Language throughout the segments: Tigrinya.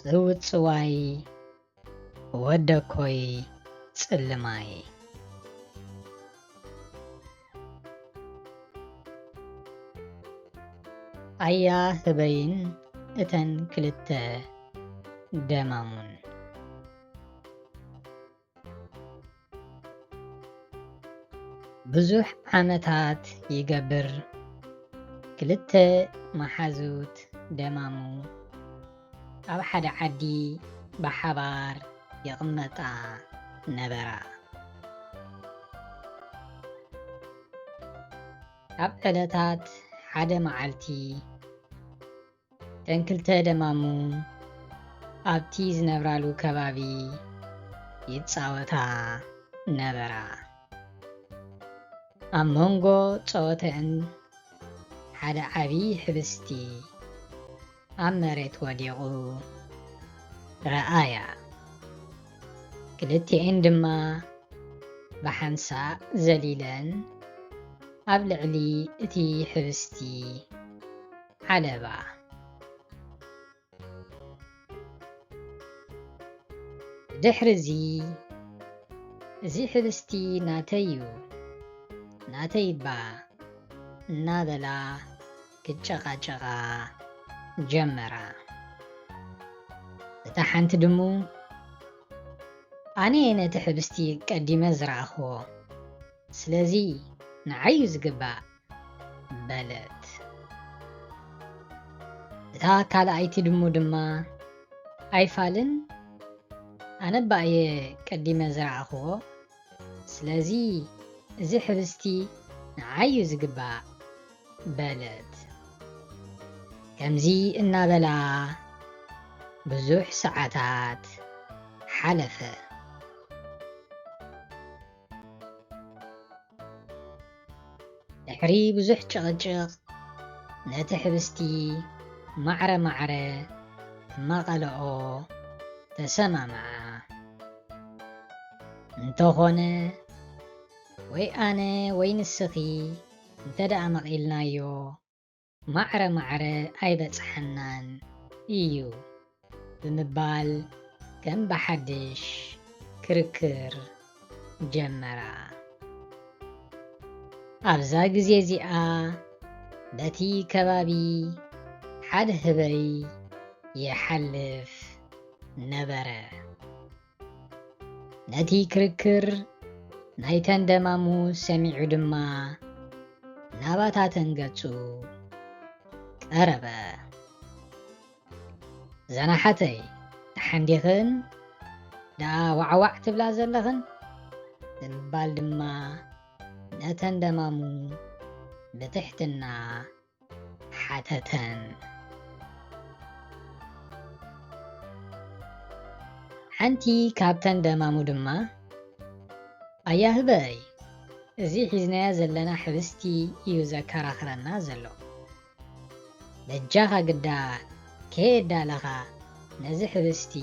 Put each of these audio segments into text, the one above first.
ጽውጽ ጽዋይ ወደኮይ ጽልማይ ኣያ ህበይን እተን ክልተ ደማሙን ብዙሕ ዓመታት ይገብር ክልተ መሓዙት ደማሙ ኣብ ሓደ ዓዲ ብሓባር ይቕመጣ ነበራ። ኣብ ዕለታት ሓደ መዓልቲ እተን ክልተ ደማሙ ኣብቲ ዝነብራሉ ከባቢ ይጻወታ ነበራ። ኣብ መንጎ ጸወተአን ሓደ ዓብዪ ሕብስቲ ኣብ መሬት ወዲቑ ረኣያ። ክልቲአን ድማ ብሓንሳእ ዘሊለን ኣብ ልዕሊ እቲ ሕብስቲ ዓለባ። ድሕሪ እዚ ሕብስቲ ናተይ እዩ ናተይ ባ እናበላ ክጨቓጨቓ ጀመራ። እታ ሓንቲ ድሙ ኣነ ነቲ ሕብስቲ ቀዲመ ዝረኣኽዎ ስለዚ ንዓዩ ዝግባእ በለት። እታ ካልኣይቲ ድሙ ድማ ኣይፋልን ኣነ ባእየ ቀዲመ ዝረኣኽዎ ስለዚ እዚ ሕብስቲ ንዓዩ ዝግባእ በለት። ከምዚ እናበላ ብዙሕ ሰዓታት ሓለፈ። ድሕሪ ብዙሕ ጭቕጭቕ ነቲ ሕብስቲ ማዕረ ማዕረ መቐልኦ ተሰማምዓ። እንተኾነ ወይ ኣነ ወይ ንስኺ እንተደኣ መቒልናዮ ማዕረ ማዕረ ኣይበጽሐናን እዩ ብምባል ከም ብሓድሽ ክርክር ጀመራ። ኣብዛ ግዜ እዚኣ በቲ ከባቢ ሓደ ህበይ ይሓልፍ ነበረ። ነቲ ክርክር ናይተን ደማሙ ሰሚዑ ድማ ናባታተን ገጹ ቀረበ። ዘናሓተይ ተሓንዲኽን ደኣ ዋዕዋዕ ትብላ ዘለኽን ብምባል ድማ ነተን ደማሙ ብትሕትና ሓተተን። ሓንቲ ካብተን ደማሙ ድማ ኣያ ህበይ እዚ ሒዝናያ ዘለና ሕብስቲ እዩ ዘከራኽረና ዘሎ በጃኻ ግዳ ከየዳለኻ ነዚ ሕብስቲ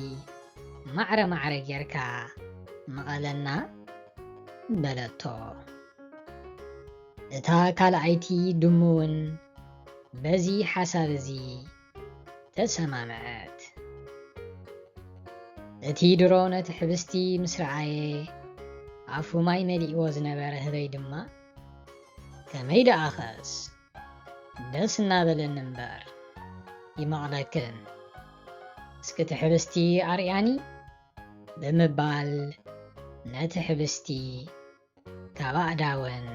ማዕረ ማዕረ ጌርካ መቐለና በለቶ። እታ ካልኣይቲ ድሙ እውን በዚ ሓሳብ እዚ ተሰማምዐት። እቲ ድሮ ነቲ ሕብስቲ ምስ ረኣየ ኣፉ ማይ መሊእዎ ዝነበረ ህበይ ድማ ከመይ ደኣኸስ ደስ እናበለኒ እምበር ይመቕለክን እስኪ እቲ ሕብስቲ ኣርያኒ ብምባል ነቲ ሕብስቲ ካብ ኣእዳወን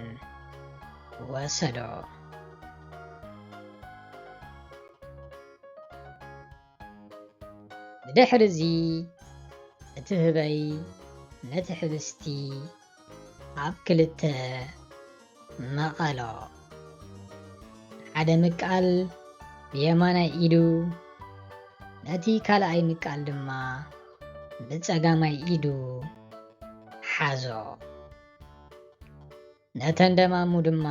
ወሰዶ። ብድሕሪ እዚ እቲ ህበይ ነቲ ሕብስቲ ኣብ ክልተ መቐሎ። ሓደ ምቃል ብየማናይ ኢዱ ነቲ ካልኣይ ምቃል ድማ ብጸጋማይ ኢዱ ሓዞ። ነተን ደማሙ ድማ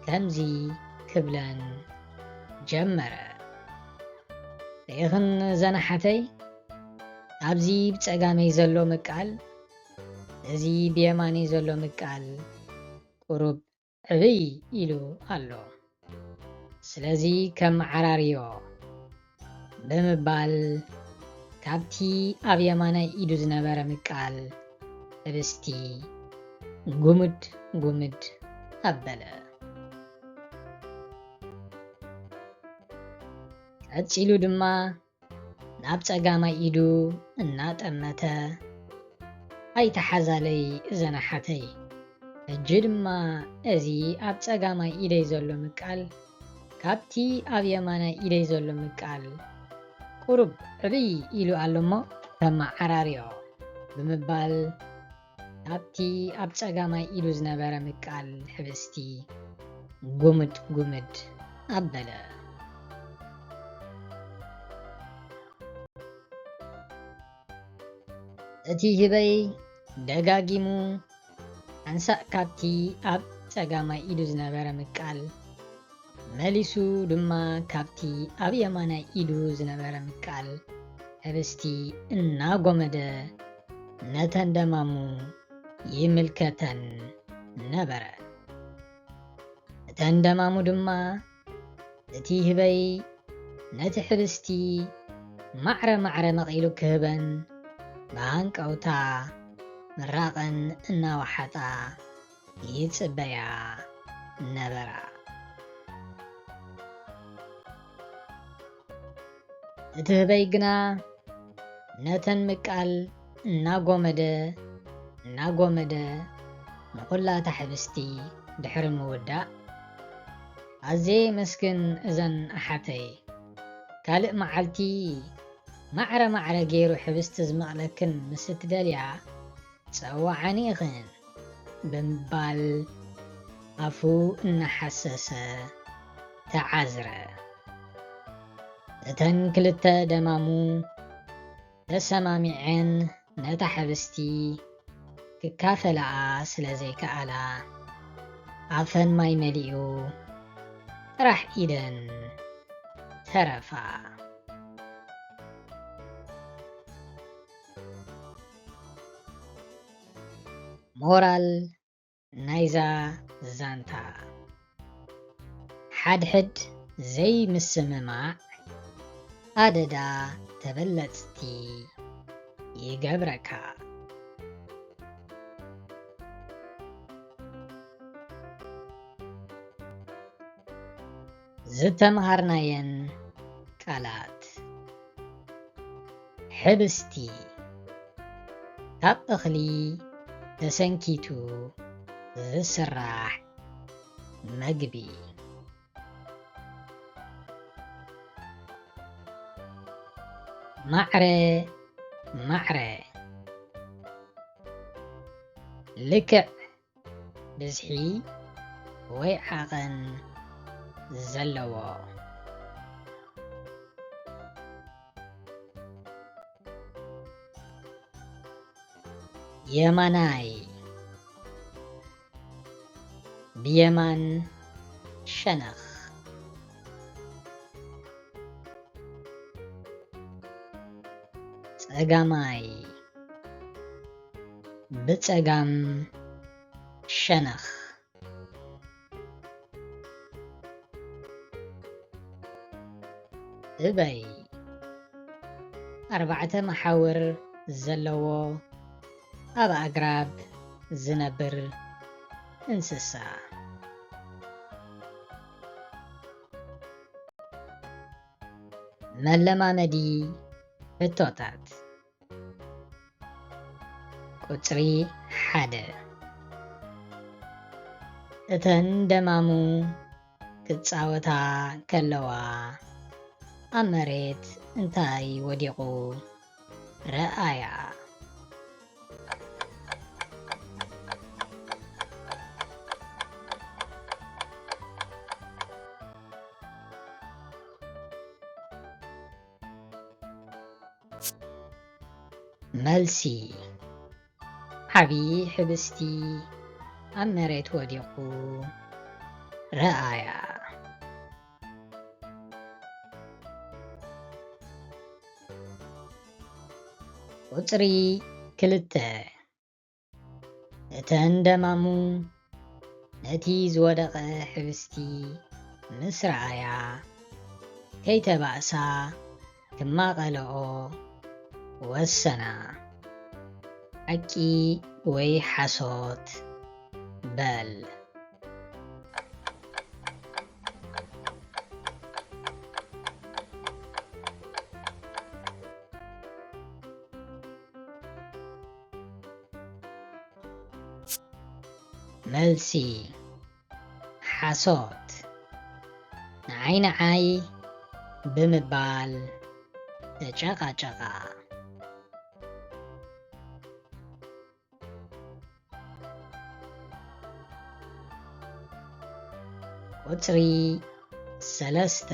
ከምዚ ክብለን ጀመረ። ርኢኽን ዘናሓተይ ኣብዚ ብጸጋመይ ዘሎ ምቃል እዚ ብየማነይ ዘሎ ምቃል ቁሩብ ዕብይ ኢሉ ኣሎ። ስለዚ ከም መዓራርዮ ብምባል ካብቲ ኣብ የማናይ ኢዱ ዝነበረ ምቃል ህብስቲ ጉምድ ጉምድ ኣበለ። ቀፂሉ ድማ ናብ ፀጋማይ ኢዱ እናጠመተ ኣይተሓዛለይ እዘን ኣሓተይ ሕጂ ድማ እዚ ኣብ ፀጋማይ ኢደይ ዘሎ ምቃል ካብቲ ኣብ የማናይ ኢደይ ዘሎ ምቃል ቁሩብ ዕብይ ኢሉ ኣሎ እሞ ተመዓራርዮ ብምባል ካብቲ ኣብ ፀጋማይ ኢዱ ዝነበረ ምቃል ህብስቲ ጉምድ ጉምድ ኣበለ። እቲ ህበይ ደጋጊሙ ሓንሳእ ካብቲ ኣብ ፀጋማይ ኢዱ ዝነበረ ምቃል መሊሱ ድማ ካብቲ ኣብ የማናይ ኢዱ ዝነበረ ምቃል ህብስቲ እናጎመደ ነተን ደማሙ ይምልከተን ነበረ። እተን ደማሙ ድማ እቲ ህበይ ነቲ ህብስቲ ማዕረ ማዕረ መቂሉ ክህበን ብሃንቀውታ ምራቐን እናዋሓጣ ይፅበያ ነበራ። እቲ ህበይ ግና ነተን ምቃል እናጎመደ ንኩላታ ህብስቲ ድሕሪ ምውዳእ ኣዘ መስግን እዘን ኣሓተይ ካልእ መዓልቲ ማዕረ ማዕረ ገይሩ ህብስቲ ዝመቕለክን ምስ እትደልያ ፀዋዓኒ ኢኽን ብምባል ኣፉ እናሓሰሰ ተዓዝረ። እተን ክልተ ደማሙ ተሰማሚዐን ነታ ህብስቲ ክካፈለኣ ስለ ዘይከኣላ ኣፈን ማይ መሊኡ ጥራሕ ኢደን ተረፋ። ሞራል ናይዛ ዛንታ ሓድሕድ ዘይምስምማዕ ኣደዳ ተበለፅቲ ይገብረካ። ዝተምሃርናየን ቃላት ሕብስቲ ካብ እኽሊ ተሰንኪቱ ዝስራሕ መግቢ። ማዕረ ማዕረ ልክዕ ብዝሒ ወይ ዓቐን ዘለዎ። የማናይ ብየማን ሸነኽ። ፀጋማይ ብፀጋም ሸነኽ። ህበይ ኣርባዕተ መሓውር ዘለዎ ኣብ ኣግራብ ዝነብር እንስሳ። መለማመዲ ሕቶታት ቁፅሪ 1 እተን ደማሙ ክፃወታ ከለዋ ኣብ መሬት እንታይ ወዲቑ ረኣያ? መልሲ ዓብይ ሕብስቲ ኣብ መሬት ወዲቑ ረኣያ። ቁፅሪ 2 እተን ደማሙ ነቲ ዝወደቐ ሕብስቲ ምስ ረኣያ ከይተባእሳ ክማቐልኦ ወሰና ሓቂ ወይ ሓሶት በል መልሲ ሓሶት ንዓይ ንዓይ ብምባል ተጨቃጨቃ ቁፅሪ 3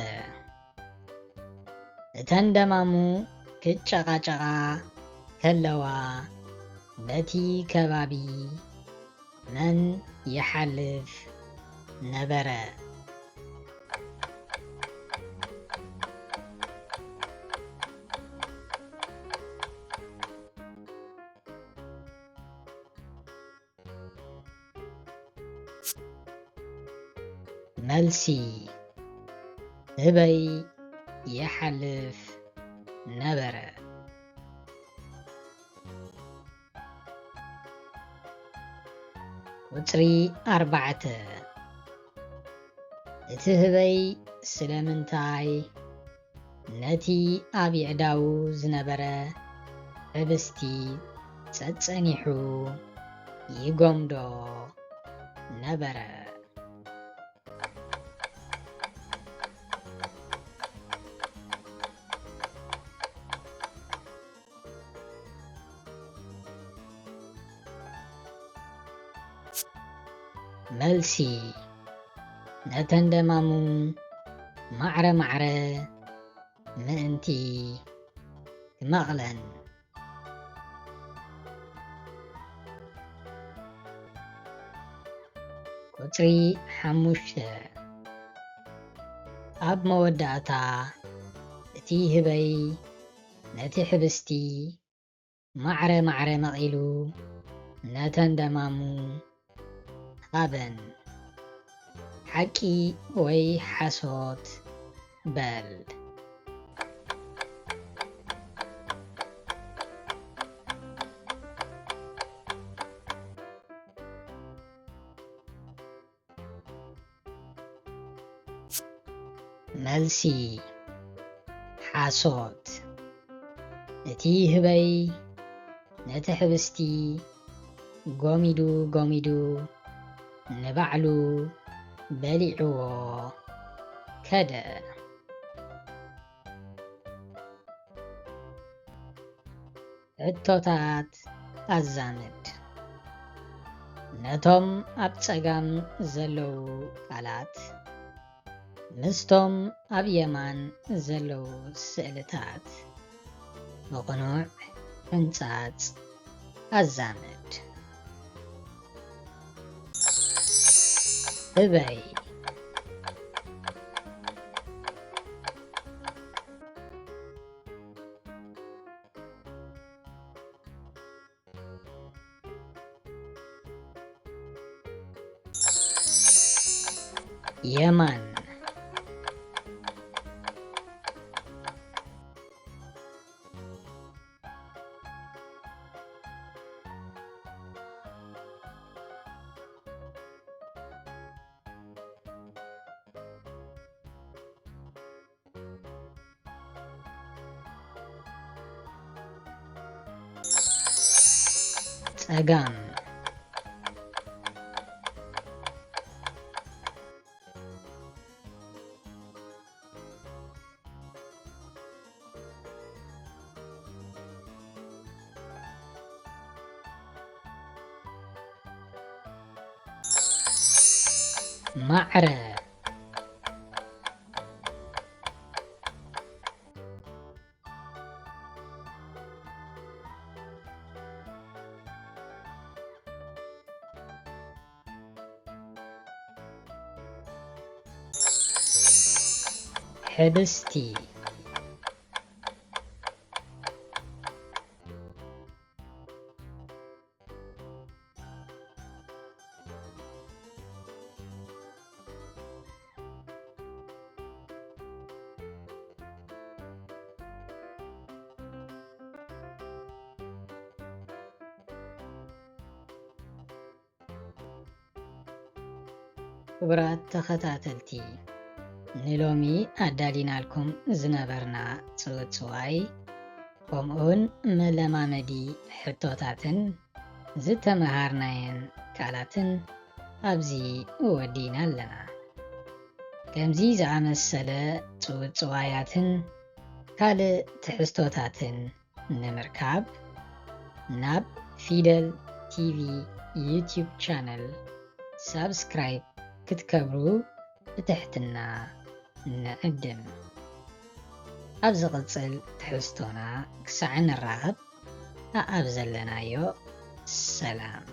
እተን ደማሙ ክጨቃጨቃ ከለዋ በቲ ከባቢ መን ይሓልፍ ነበረ? መልሲ ህበይ ይሓልፍ ነበረ? ቁፅሪ 4 እቲ ህበይ ስለምንታይ ነቲ ኣብ ኣእዳው ዝነበረ ህብስቲ ጸጸኒሑ ይጎምዶ ነበረ? መልሲ ነተን ደማሙ ማዕረ ማዕረ ምእንቲ ክመቕለን ቁፅሪ 5 ኣብ መወዳእታ እቲ ህበይ ነቲ ህብስቲ ማዕረ ማዕረ መቒሉ ነተን ደማሙ ሃበን ሓቂ ወይ ሓሶት በል መልሲ ሓሶት እቲ ህበይ ነቲ ህብስቲ ጎሚዱ ጎሚዱ ንባዕሉ በሊዕዎ ከደ ሕቶታት ኣዛምድ ነቶም ኣብ ፀጋም ዘለዉ ቃላት ምስቶም ኣብ የማን ዘለዉ ስእልታት ብቕኑዕ ሕንፃፅ ኣዛምድ ህበይ የማን ፀጋም ማዕረ ሕብስቲ ክቡራት ተኸታተልቲ ንሎሚ ኣዳሊናልኩም ዝነበርና ፅውፅዋይ ከምኡውን መለማመዲ ሕቶታትን ዝተመሃርናየን ቃላትን ኣብዚ ወዲና ኣለና። ከምዚ ዝኣመሰለ ፅውፅዋያትን ካልእ ትሕዝቶታትን ንምርካብ ናብ ፊደል ቲቪ ዩቲዩብ ቻነል ሳብስክራይብ ክትገብሩ ብትሕትና ንዕድም። ኣብ ዝቕፅል ትሕዝቶና ክሳዕ ንራኸብ ኣብ ዘለናዮ ሰላም